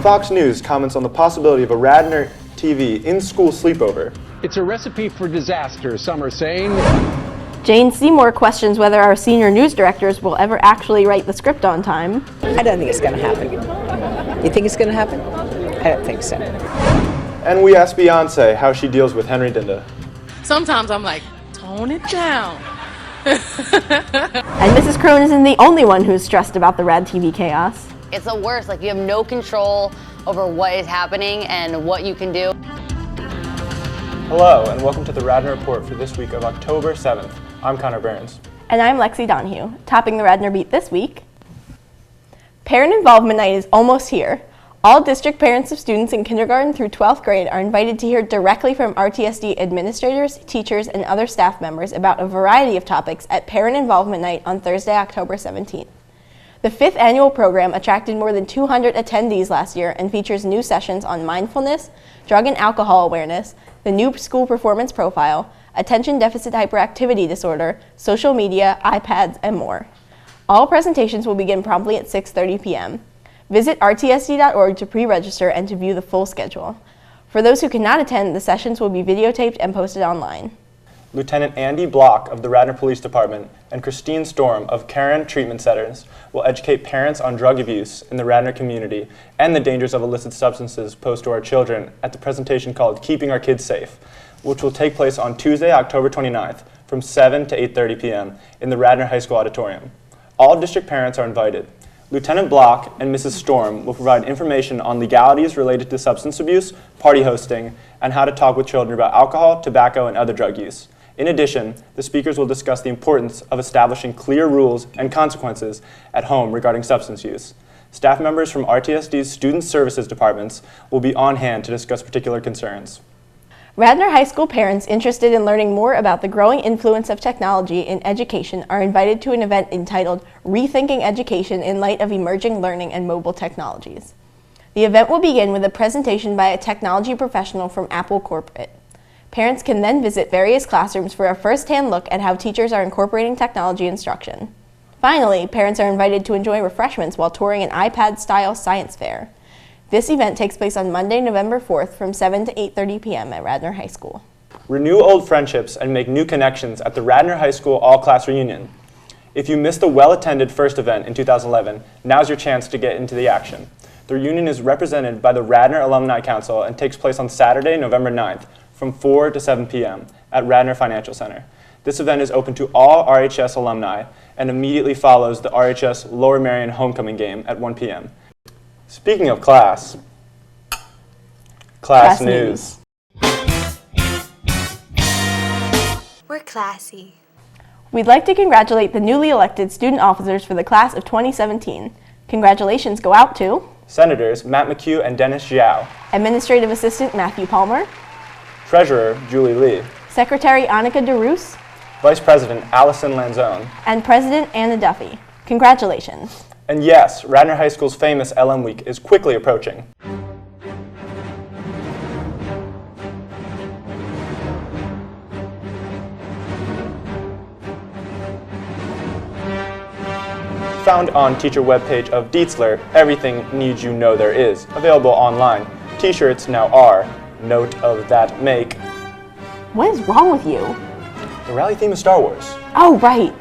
Fox News comments on the possibility of a RADNOR TV in-school sleepover. It's a recipe for disaster, some are saying. Jane Seymour questions whether our senior news directors will ever actually write the script on time. I don't think it's going to happen. You think it's going to happen? I don't think so. And we asked Beyonce how she deals with Henry Dinda. Sometimes I'm like, tone it down. And Mrs. Crone isn't the only one who's stressed about the RAD TV chaos. It's the worst. Like, you have no control over what is happening and what you can do. Hello, and welcome to the RADNOR Report for this week of October 7th. I'm Connor Burns. And I'm Lexi Donahue. Topping the RADNOR beat this week, Parent Involvement Night is almost here. All district parents of students in kindergarten through 12th grade are invited to hear directly from RTSD administrators, teachers, and other staff members about a variety of topics at Parent Involvement Night on Thursday, October 17th. The 5th annual program attracted more than 200 attendees last year and features new sessions on mindfulness, drug and alcohol awareness, the new school performance profile, attention deficit hyperactivity disorder, social media, iPads, and more. All presentations will begin promptly at 6:30 p.m. Visit rtsd.org to pre-register and to view the full schedule. For those who cannot attend, the sessions will be videotaped and posted online. Lieutenant Andy Block of the Radnor Police Department and Christine Storm of Karen Treatment Centers will educate parents on drug abuse in the Radnor community and the dangers of illicit substances posed to our children at the presentation called Keeping Our Kids Safe, which will take place on Tuesday, October 29th from 7 to 8:30 p.m. in the Radnor High School auditorium. All district parents are invited. Lieutenant Block and Mrs. Storm will provide information on legalities related to substance abuse, party hosting, and how to talk with children about alcohol, tobacco, and other drug use. In addition, the speakers will discuss the importance of establishing clear rules and consequences at home regarding substance use. Staff members from RTSD's Student Services departments will be on hand to discuss particular concerns. Radnor High School parents interested in learning more about the growing influence of technology in education are invited to an event entitled Rethinking Education in Light of Emerging Learning and Mobile Technologies. The event will begin with a presentation by a technology professional from Apple Corporate. Parents can then visit various classrooms for a first-hand look at how teachers are incorporating technology instruction. Finally, parents are invited to enjoy refreshments while touring an iPad-style science fair. This event takes place on Monday, November 4th from 7 to 8:30 p.m. at Radnor High School. Renew old friendships and make new connections at the Radnor High School All-Class Reunion. If you missed the well-attended first event in 2011, now's your chance to get into the action. The reunion is represented by the Radnor Alumni Council and takes place on Saturday, November 9th from 4 to 7 p.m. at Radnor Financial Center. This event is open to all RHS alumni and immediately follows the RHS Lower Merion homecoming game at 1 p.m. Speaking of class news. We're classy. We'd like to congratulate the newly elected student officers for the class of 2017. Congratulations go out to Senators Matt McHugh and Dennis Xiao, Administrative Assistant Matthew Palmer, Treasurer Julie Lee, Secretary Annika DeRoos, Vice President Allison Lanzone, and President Anna Duffy. Congratulations. And yes, Radnor High School's famous LM Week is quickly approaching. Found on teacher webpage of Dietzler, everything needs you know there is. Available online. T-shirts now are. Note of that make. What is wrong with you? The rally theme is Star Wars. Oh, right.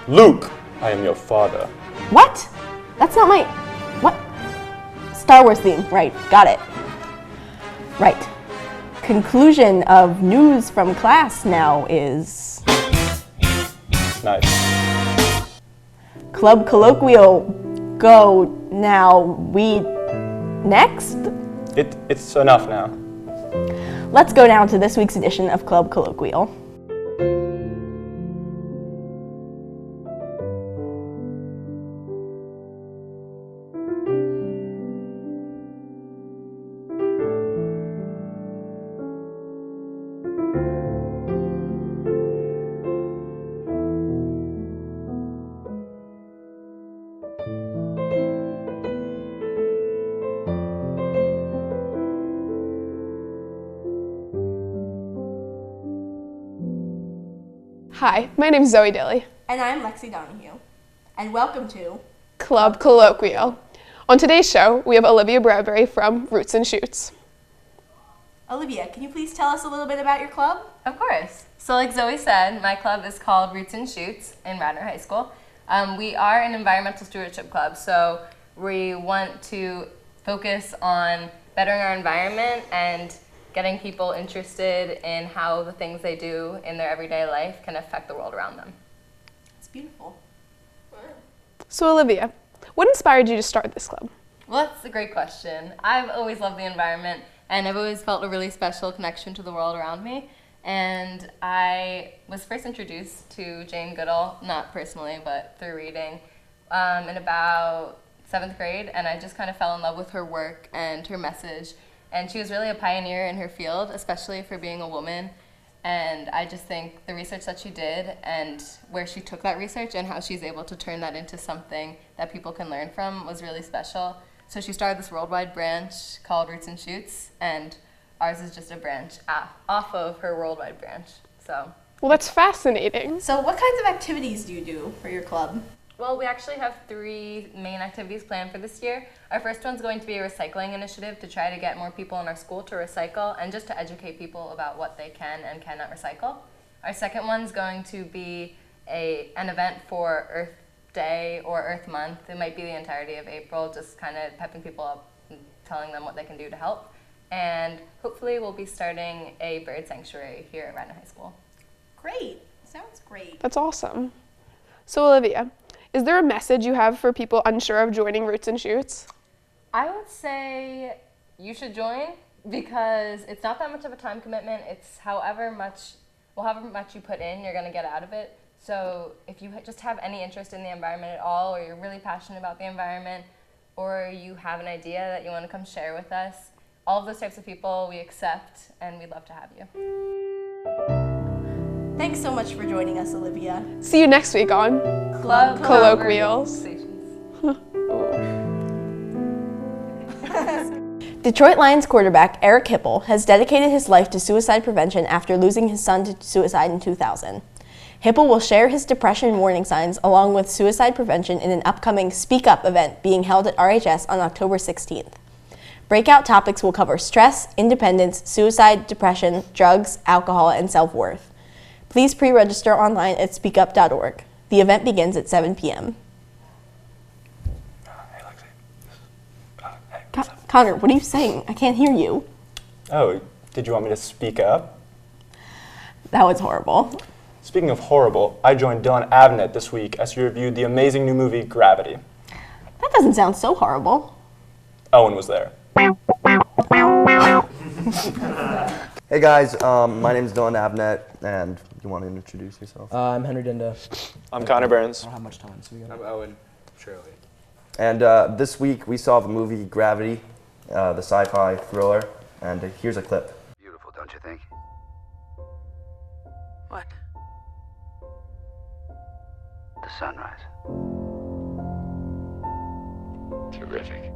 Luke, I am your father. What? That's not my... What? Star Wars theme. Right. Got it. Right. Conclusion of news from class now is... Nice. Club Colloquial. Go now. We... Next? It's enough now. Let's go now to this week's edition of Club Colloquial. Hi, my name is Zoe Dilly. And I'm Lexi Donahue. And welcome to Club Colloquial. On today's show, we have Olivia Bradbury from Roots and Shoots. Olivia, can you please tell us a little bit about your club? Of course. So like Zoe said, my club is called Roots and Shoots in RADNOR High School. We are an environmental stewardship club, so we want to focus on bettering our environment and getting people interested in how the things they do in their everyday life can affect the world around them. It's beautiful. So Olivia, what inspired you to start this club? Well, that's a great question. I've always loved the environment, and I've always felt a really special connection to the world around me. And I was first introduced to Jane Goodall, not personally, but through reading, in about 7th grade, and I just kind of fell in love with her work and her message. And she was really a pioneer in her field, especially for being a woman. And I just think the research that she did and where she took that research and how she's able to turn that into something that people can learn from was really special. So she started this worldwide branch called Roots and Shoots, and ours is just a branch off of her worldwide branch. So. Well, that's fascinating. So what kinds of activities do you do for your club? Well, we actually have 3 main activities planned for this year. Our first one's going to be a recycling initiative to try to get more people in our school to recycle and just to educate people about what they can and cannot recycle. Our second one's going to be an event for Earth Day or Earth Month. It might be the entirety of April, just kind of pepping people up and telling them what they can do to help. And hopefully we'll be starting a bird sanctuary here at RADNOR High School. Great. Sounds great. That's awesome. So Olivia, is there a message you have for people unsure of joining Roots and Shoots? I would say you should join because it's not that much of a time commitment. It's however much you put in, you're going to get out of it. So if you just have any interest in the environment at all, or you're really passionate about the environment, or you have an idea that you want to come share with us, all of those types of people we accept, and we'd love to have you. Thanks so much for joining us, Olivia. See you next week on Club Colloquials. Detroit Lions quarterback Eric Hipple has dedicated his life to suicide prevention after losing his son to suicide in 2000. Hipple will share his depression warning signs along with suicide prevention in an upcoming Speak Up event being held at RHS on October 16th. Breakout topics will cover stress, independence, suicide, depression, drugs, alcohol, and self-worth. Please pre-register online at speakup.org. The event begins at 7 p.m. Hey, Lexi. Connor, what are you saying? I can't hear you. Oh, did you want me to speak up? That was horrible. Speaking of horrible, I joined Dylan Avnet this week as he reviewed the amazing new movie Gravity. That doesn't sound so horrible. Owen was there. Hey guys, my name is Dylan Avnet, and you want to introduce yourself? I'm Henry Dinda. I'm Connor Burns. I don't have much time, so we got. I'm Owen Shirley. And this week we saw the movie Gravity, the sci-fi thriller, and here's a clip. Beautiful, don't you think? What? The sunrise. Terrific.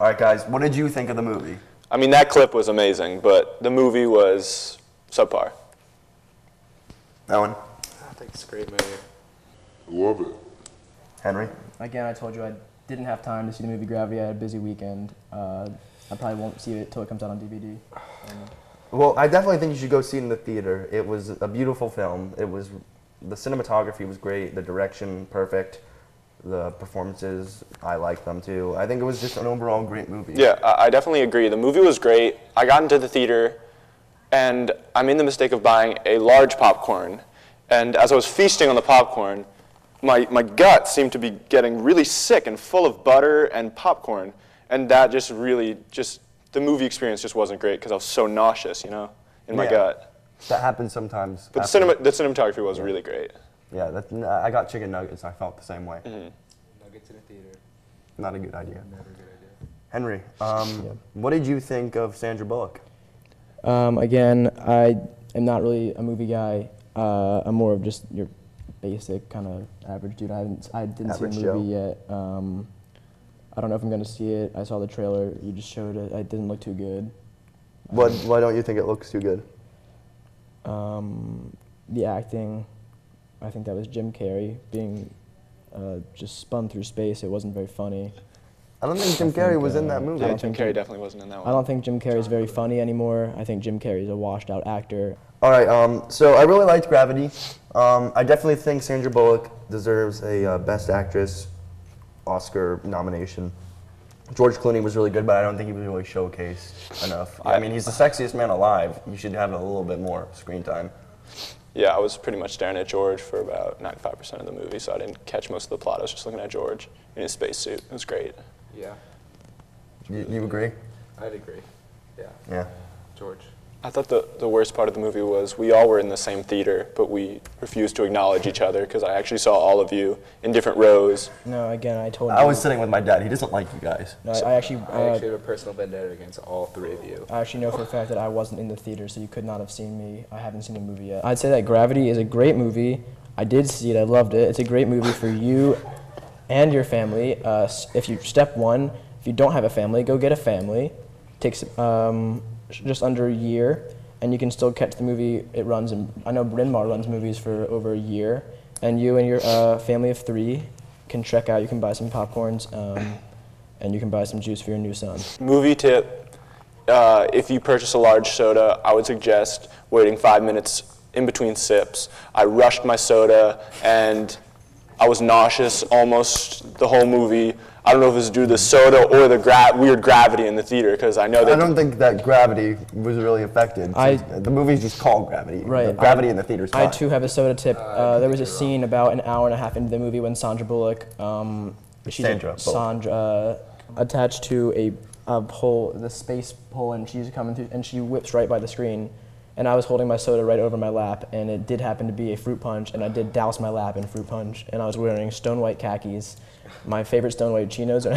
All right, guys, what did you think of the movie? I mean, that clip was amazing, but the movie was subpar. Owen? I think it's a great movie. Love it. Henry? Again, I told you I didn't have time to see the movie Gravity. I had a busy weekend. I probably won't see it till it comes out on DVD. Well, I definitely think you should go see it in the theater. It was a beautiful film. It was The cinematography was great, the direction perfect, the performances, I liked them too. I think it was just an overall great movie. Yeah, I definitely agree. The movie was great. I got into the theater, and I made the mistake of buying a large popcorn. And as I was feasting on the popcorn, my gut seemed to be getting really sick and full of butter and popcorn. And that just really, the movie experience just wasn't great because I was so nauseous, in my gut. That happens sometimes. But the cinematography was really great. Yeah, I got chicken nuggets. I felt the same way. Nuggets in a theater. Not a good idea. Never a good idea. Henry, what did you think of Sandra Bullock? Again, I am not really a movie guy. I'm more of just your basic kind of average dude. I didn't see the movie yet. I don't know if I'm going to see it. I saw the trailer. You just showed it. It didn't look too good. Why don't you think it looks too good? The acting, I think that was Jim Carrey being just spun through space. It wasn't very funny. I don't think Jim Carrey was in that movie. Yeah, Jim Carrey definitely wasn't in that one. I don't think Jim Carrey is very funny anymore. I think Jim Carrey is a washed out actor. All right, so I really liked Gravity. I definitely think Sandra Bullock deserves a Best Actress Oscar nomination. George Clooney was really good, but I don't think he was really showcased enough. I mean, he's the sexiest man alive. You should have a little bit more screen time. Yeah, I was pretty much staring at George for about 95% of the movie, so I didn't catch most of the plot. I was just looking at George in his spacesuit. It was great. Yeah. You agree? I'd agree. Yeah. Yeah. George. I thought the worst part of the movie was we all were in the same theater, but we refused to acknowledge each other because I actually saw all of you in different rows. No, again, I told you. I was sitting with my dad. He doesn't like you guys. No, I actually have a personal vendetta against all three of you. I actually know for a fact that I wasn't in the theater, so you could not have seen me. I haven't seen the movie yet. I'd say that Gravity is a great movie. I did see it. I loved it. It's a great movie for you and your family. If you don't have a family, go get a family. Takes just under a year, and you can still catch the movie. It runs, I know Bryn Mawr runs movies for over a year, and you and your family of 3 can check out. You can buy some popcorns, and you can buy some juice for your new son. Movie tip, if you purchase a large soda, I would suggest waiting 5 minutes in between sips. I rushed my soda, and I was nauseous almost the whole movie. I don't know if it was due to the soda or the weird gravity in the theater, because I know that... I don't think that Gravity was really affected. The movie's just called Gravity. Right. The gravity in the theater's fine. I too have a soda tip. There was a scene about an hour and a half into the movie when Sandra Bullock, Sandra attached to a pole, the space pole, and she's coming through, and she whips right by the screen. And I was holding my soda right over my lap, and it did happen to be a fruit punch, and I did douse my lap in fruit punch, and I was wearing stone white khakis. My favorite stone white chinos are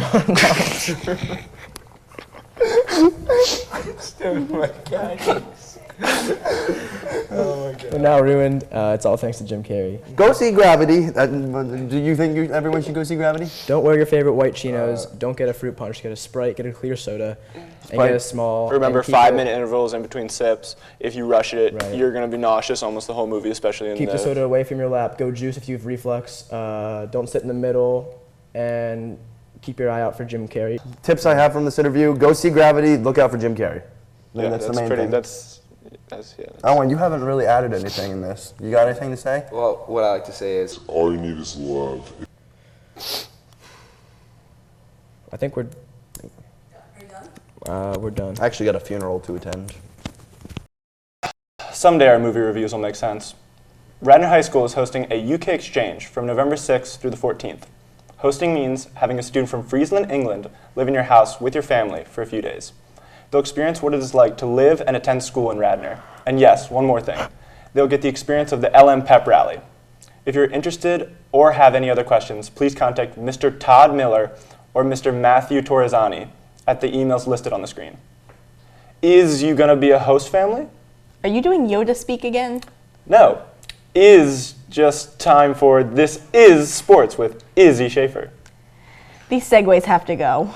Stone white khakis. Oh my God. They're now ruined. It's all thanks to Jim Carrey. Go see Gravity. Do you think everyone should go see Gravity? Don't wear your favorite white chinos. Don't get a fruit punch. Get a Sprite. Get a clear soda. And get a small. Remember, 5-minute intervals in between sips. If you rush it, you're going to be nauseous almost the whole movie, especially in Keep the soda away from your lap. Go juice if you have reflux. Don't sit in the middle. And keep your eye out for Jim Carrey. Tips I have from this interview: go see Gravity. Look out for Jim Carrey. Yeah, that's the main thing. That's Owen, you haven't really added anything in this. You got anything to say? Well, what I like to say is, all you need is love. I think we're done. I actually got a funeral to attend. Someday our movie reviews will make sense. Radnor High School is hosting a UK exchange from November 6th through the 14th. Hosting means having a student from Friesland, England, live in your house with your family for a few days. They'll experience what it is like to live and attend school in Radnor. And yes, one more thing. They'll get the experience of the LM Pep Rally. If you're interested or have any other questions, please contact Mr. Todd Miller or Mr. Matthew Torresani at the emails listed on the screen. Is you gonna be a host family? Are you doing Yoda speak again? No. Is just time for This Is Sports with Izzy Schaefer. These segues have to go.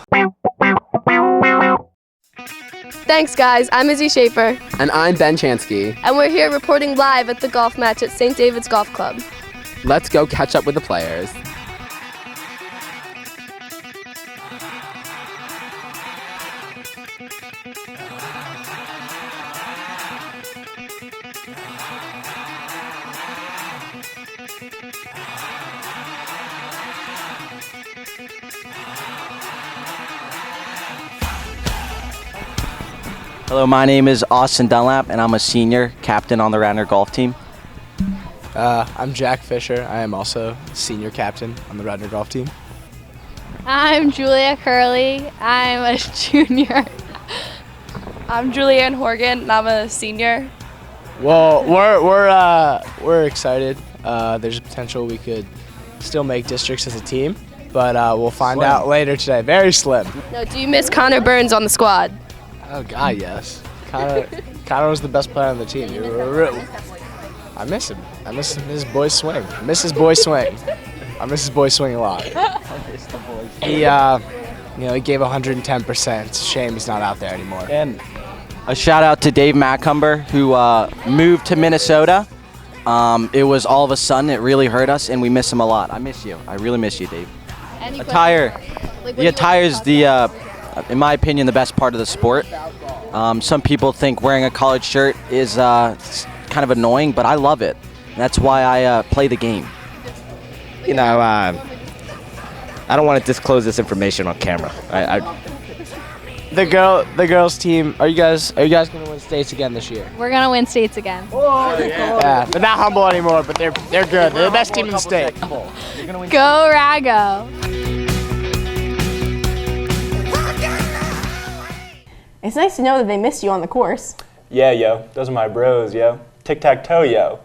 Thanks, guys. I'm Izzy Schaefer. And I'm Ben Chansky. And we're here reporting live at the golf match at St. David's Golf Club. Let's go catch up with the players. Hello, my name is Austin Dunlap, and I'm a senior captain on the Radnor golf team. I'm Jack Fisher. I am also senior captain on the Radnor golf team. I'm Julia Curley. I'm a junior. I'm Julianne Horgan, and I'm a senior. Well, we're excited. There's a potential we could still make districts as a team, but we'll find out later today. Very slim. No, do you miss Connor Burns on the squad? Oh God, yes. Connor was the best player on the team. I miss him. I miss his boy swing. I miss his boy swing. I miss his boy swing a lot. He, he gave 110%. It's a shame he's not out there anymore. And a shout out to Dave Macumber, who moved to Minnesota. It was all of a sudden, it really hurt us, and we miss him a lot. I miss you. I really miss you, Dave. The attire is in my opinion, the best part of the sport. Some people think wearing a college shirt is kind of annoying, but I love it. That's why I play the game. You know, I don't want to disclose this information on camera. The girls team. Are you guys gonna win states again this year? We're gonna win states again. Yeah, they're not humble anymore, but they're good. They're the best team in the state. Go Rago! It's nice to know that they missed you on the course. Yeah, yo. Those are my bros, yo. Tic-tac-toe, yo.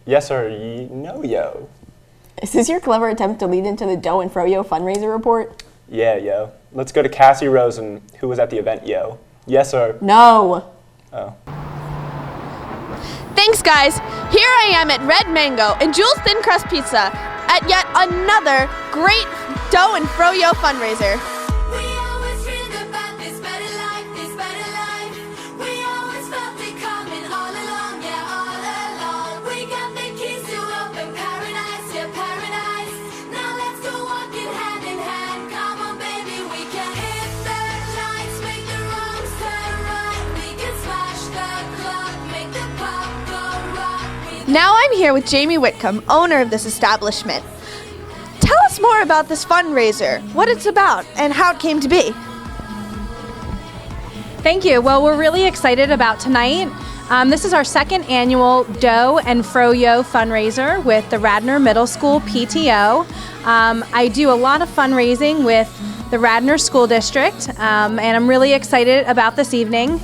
Yes or no, yo. Is this your clever attempt to lead into the Doe and Froyo fundraiser report? Yeah, yo. Let's go to Cassie Rosen, who was at the event, yo. Yes or... No. Oh. Thanks, guys. Here I am at Red Mango and Jules Thin Crust Pizza at yet another great Doe and Froyo fundraiser. Now I'm here with Jamie Whitcomb, owner of this establishment. Tell us more about this fundraiser, what it's about, and how it came to be. Thank you. Well, we're really excited about tonight. This is our second annual Doe and Froyo fundraiser with the Radnor Middle School PTO. I do a lot of fundraising with the Radnor School District, and I'm really excited about this evening.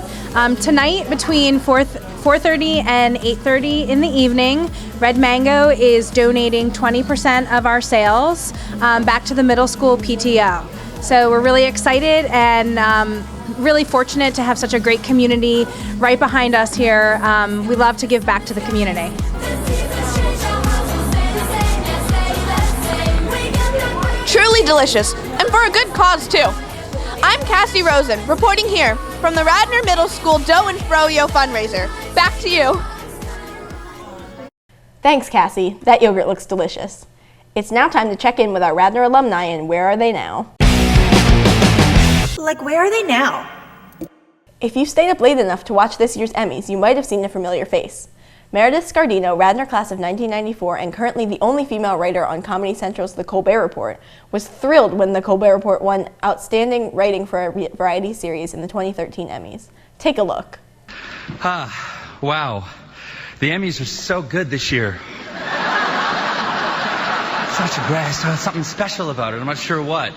Tonight, between 4:30 and 8:30 in the evening, Red Mango is donating 20% of our sales back to the middle school PTO. So we're really excited and really fortunate to have such a great community right behind us here. We love to give back to the community. Truly delicious, and for a good cause too. I'm Cassie Rosen, reporting here from the Radnor Middle School Doe and Froyo fundraiser. Back to you. Thanks, Cassie. That yogurt looks delicious. It's now time to check in with our Radnor alumni and where are they now? Like, where are they now? If you stayed up late enough to watch this year's Emmys, you might have seen a familiar face. Meredith Scardino, Radnor class of 1994 and currently the only female writer on Comedy Central's The Colbert Report, was thrilled when The Colbert Report won Outstanding Writing for a Variety Series in the 2013 Emmys. Take a look. Wow. The Emmys are so good this year. Something special about it. I'm not sure what.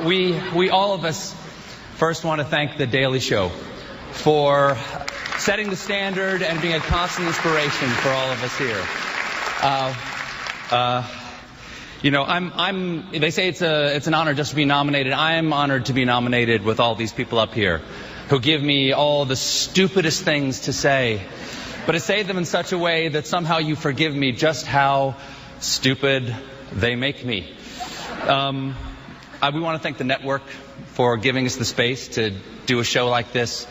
We all of us first want to thank The Daily Show for setting the standard and being a constant inspiration for all of us here. They say it's an honor just to be nominated. I'm honored to be nominated with all these people up here who give me all the stupidest things to say, but I say them in such a way that somehow you forgive me just how stupid they make me. We want to thank the network for giving us the space to do a show like this.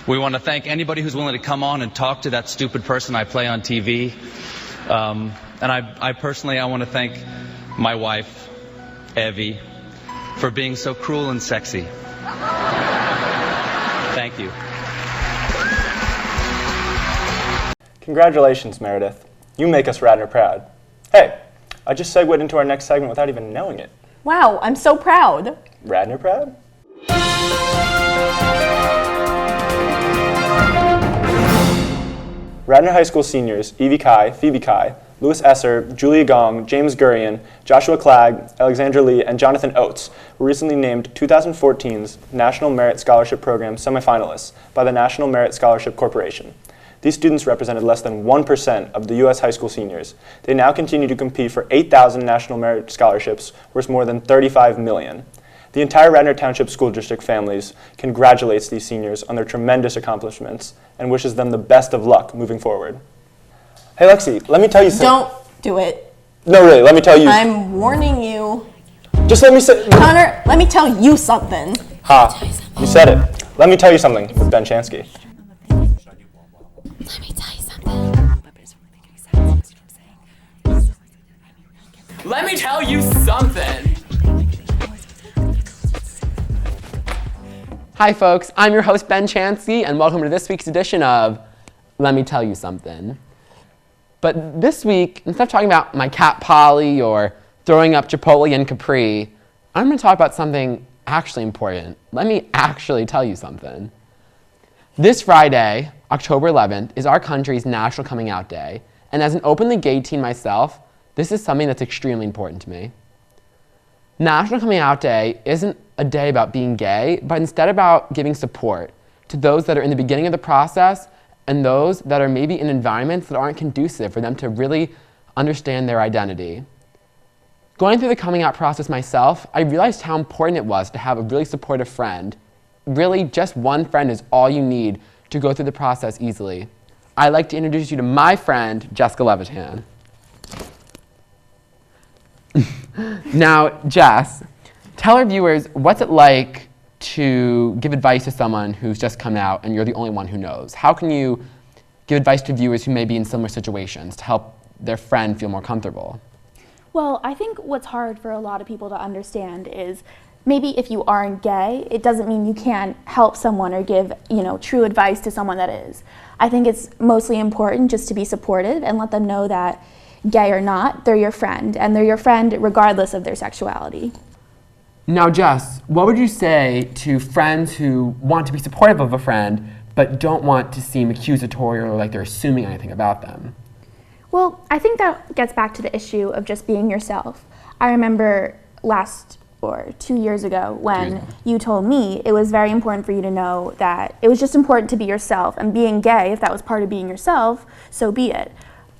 We want to thank anybody who's willing to come on and talk to that stupid person I play on TV. And I personally want to thank my wife, Evie, for being so cruel and sexy. Thank you. Congratulations, Meredith. You make us Radnor proud. Hey, I just segued into our next segment without even knowing it. Wow, I'm so proud. Radnor proud? Radnor High School seniors Evie Kai, Phoebe Kai, Louis Esser, Julia Gong, James Gurian, Joshua Clegg, Alexandra Lee, and Jonathan Oates were recently named 2014's National Merit Scholarship Program semifinalists by the National Merit Scholarship Corporation. These students represented less than 1% of the U.S. high school seniors. They now continue to compete for 8,000 National Merit Scholarships worth more than $35 million. The entire Radnor Township School District families congratulates these seniors on their tremendous accomplishments and wishes them the best of luck moving forward. Hey Lexi, let me tell you something. Don't do it. No, really, let me tell you. I'm warning you. Just let me say. Connor, let me tell you something. Ha, you said it. Let me tell you something with Ben Chansky. Let me tell you something. Let me tell you something. Hi folks, I'm your host Ben Chansky, and welcome to this week's edition of Let Me Tell You Something. But this week, instead of talking about my cat Polly or throwing up Chipotle and Capri, I'm going to talk about something actually important. Let me actually tell you something. This Friday, October 11th, is our country's National Coming Out Day, and as an openly gay teen myself, this is something that's extremely important to me. National Coming Out Day isn't a day about being gay, but instead about giving support to those that are in the beginning of the process and those that are maybe in environments that aren't conducive for them to really understand their identity. Going through the coming out process myself, I realized how important it was to have a really supportive friend. Really, just one friend is all you need to go through the process easily. I'd like to introduce you to my friend, Jessica Levitan. Now, Jess, tell our viewers, what's it like to give advice to someone who's just come out and you're the only one who knows? How can you give advice to viewers who may be in similar situations to help their friend feel more comfortable? Well, I think what's hard for a lot of people to understand is maybe if you aren't gay, it doesn't mean you can't help someone or give, true advice to someone that is. I think it's mostly important just to be supportive and let them know that gay or not, they're your friend, and they're your friend regardless of their sexuality. Now, Jess, what would you say to friends who want to be supportive of a friend but don't want to seem accusatory or like they're assuming anything about them? Well, I think that gets back to the issue of just being yourself. I remember 2 years ago when you told me it was very important for you to know that it was just important to be yourself, and being gay, if that was part of being yourself, so be it.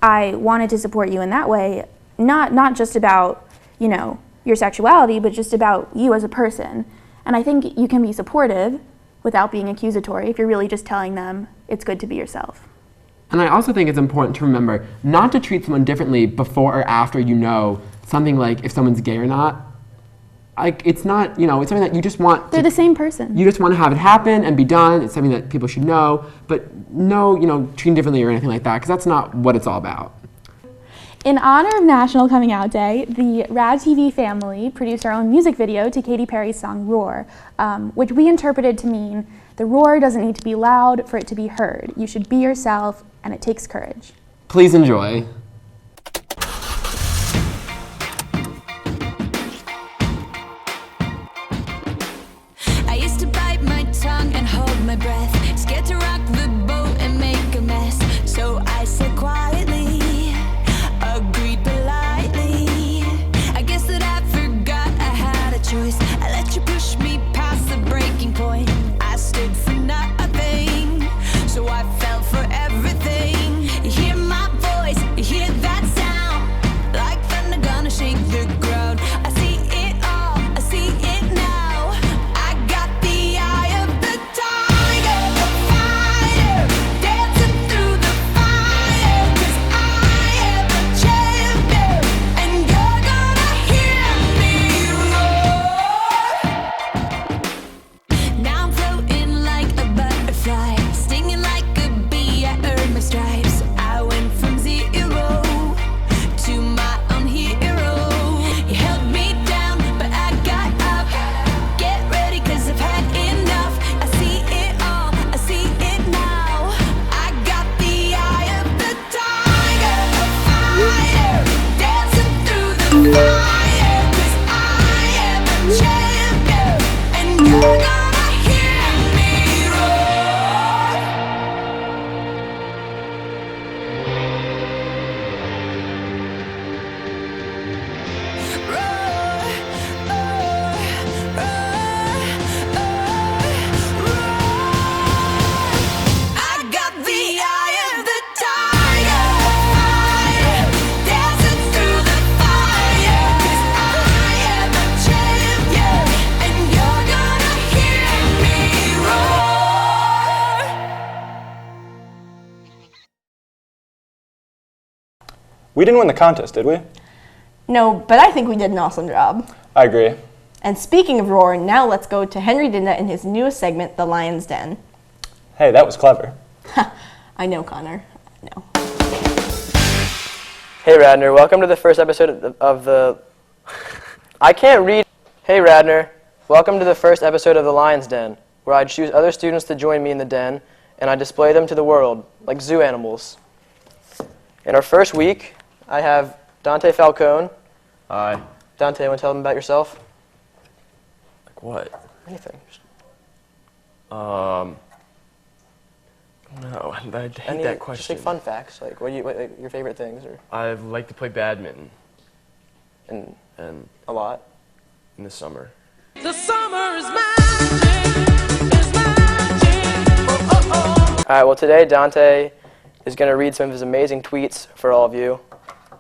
I wanted to support you in that way, not just about, your sexuality, but just about you as a person. And I think you can be supportive without being accusatory if you're really just telling them it's good to be yourself. And I also think it's important to remember not to treat someone differently before or after you know something like if someone's gay or not. Like, it's not, it's something that you just want. They're the same person. You just want to have it happen and be done. It's something that people should know, but no, treating differently or anything like that, because that's not what it's all about. In honor of National Coming Out Day, the Rad TV family produced our own music video to Katy Perry's song Roar, which we interpreted to mean the roar doesn't need to be loud for it to be heard. You should be yourself, and it takes courage. Please enjoy. I used to bite my tongue and hold my breath, scared to rock the boat and make a mess. So I said quietly, agreed politely. I guess that I forgot I had a choice. I let you push me past the breaking point. I stood for nothing, so I fell for everything. You hear my voice, you hear We didn't win the contest, did we? No, but I think we did an awesome job. I agree. And speaking of roar, now let's go to Henry Dinda in his newest segment, The Lion's Den. Hey, that was clever. I know, Connor. I know. Hey Radnor, welcome to the first episode of the... I can't read. Hey Radnor, welcome to the first episode of The Lion's Den, where I choose other students to join me in the den, and I display them to the world, like zoo animals. In our first week, I have Dante Falcone. Hi. Dante, want to tell them about yourself? Like what? Anything. No, I hate that question. Just like fun facts, like what your favorite things, or. I like to play badminton. And a lot. In the summer. The summer is magic. All right. Well, today Dante is going to read some of his amazing tweets for all of you.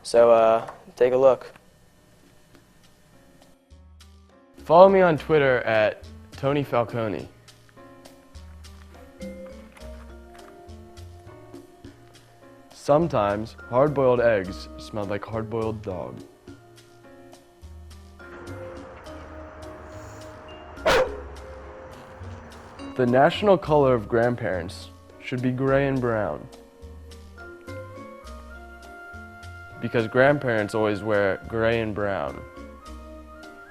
So take a look. Follow me on Twitter at Tony Falcone. Sometimes hard-boiled eggs smell like hard-boiled dog. The national color of grandparents should be gray and brown. Because grandparents always wear gray and brown.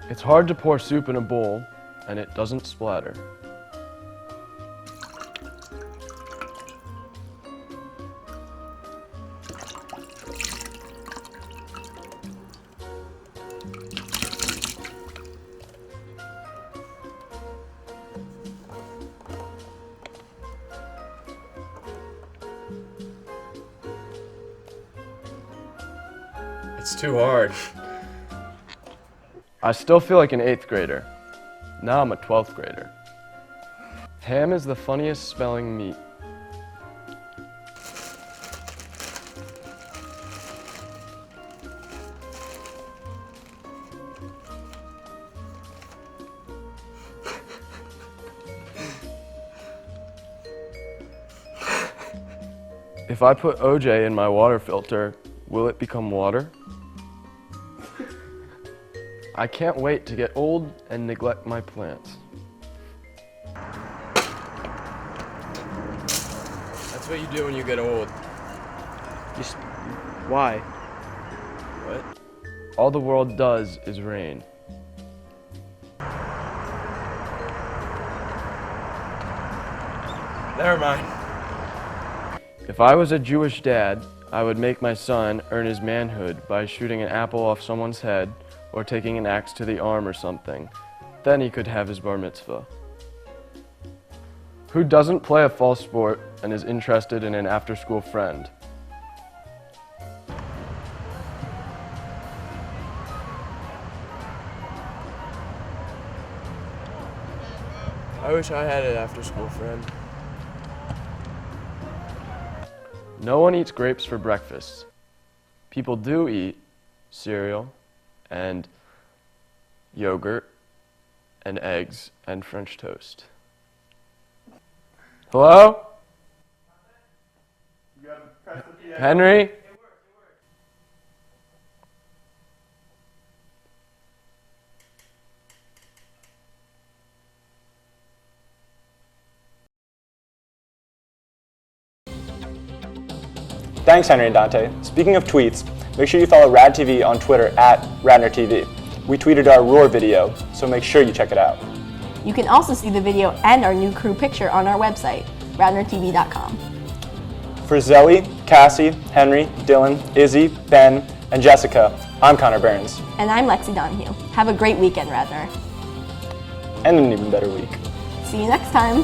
It's hard to pour soup in a bowl, and it doesn't splatter. It's too hard. I still feel like an 8th grader. Now I'm a 12th grader. Ham is the funniest smelling meat. If I put OJ in my water filter, will it become water? I can't wait to get old and neglect my plants. That's what you do when you get old. Just why? What? All the world does is rain. Never mind. If I was a Jewish dad, I would make my son earn his manhood by shooting an apple off someone's head or taking an axe to the arm or something. Then he could have his bar mitzvah. Who doesn't play a fall sport and is interested in an after-school friend? I wish I had an after-school friend. No one eats grapes for breakfast. People do eat cereal and yogurt and eggs and French toast. Hello? Henry? Thanks, Henry and Dante. Speaking of tweets, make sure you follow RadTV on Twitter at RADNORTV. We tweeted our Roar video, so make sure you check it out. You can also see the video and our new crew picture on our website, radnortv.com. For Zoe, Cassie, Henry, Dylan, Izzy, Ben, and Jessica, I'm Connor Burns. And I'm Lexi Donahue. Have a great weekend, Radnor. And an even better week. See you next time.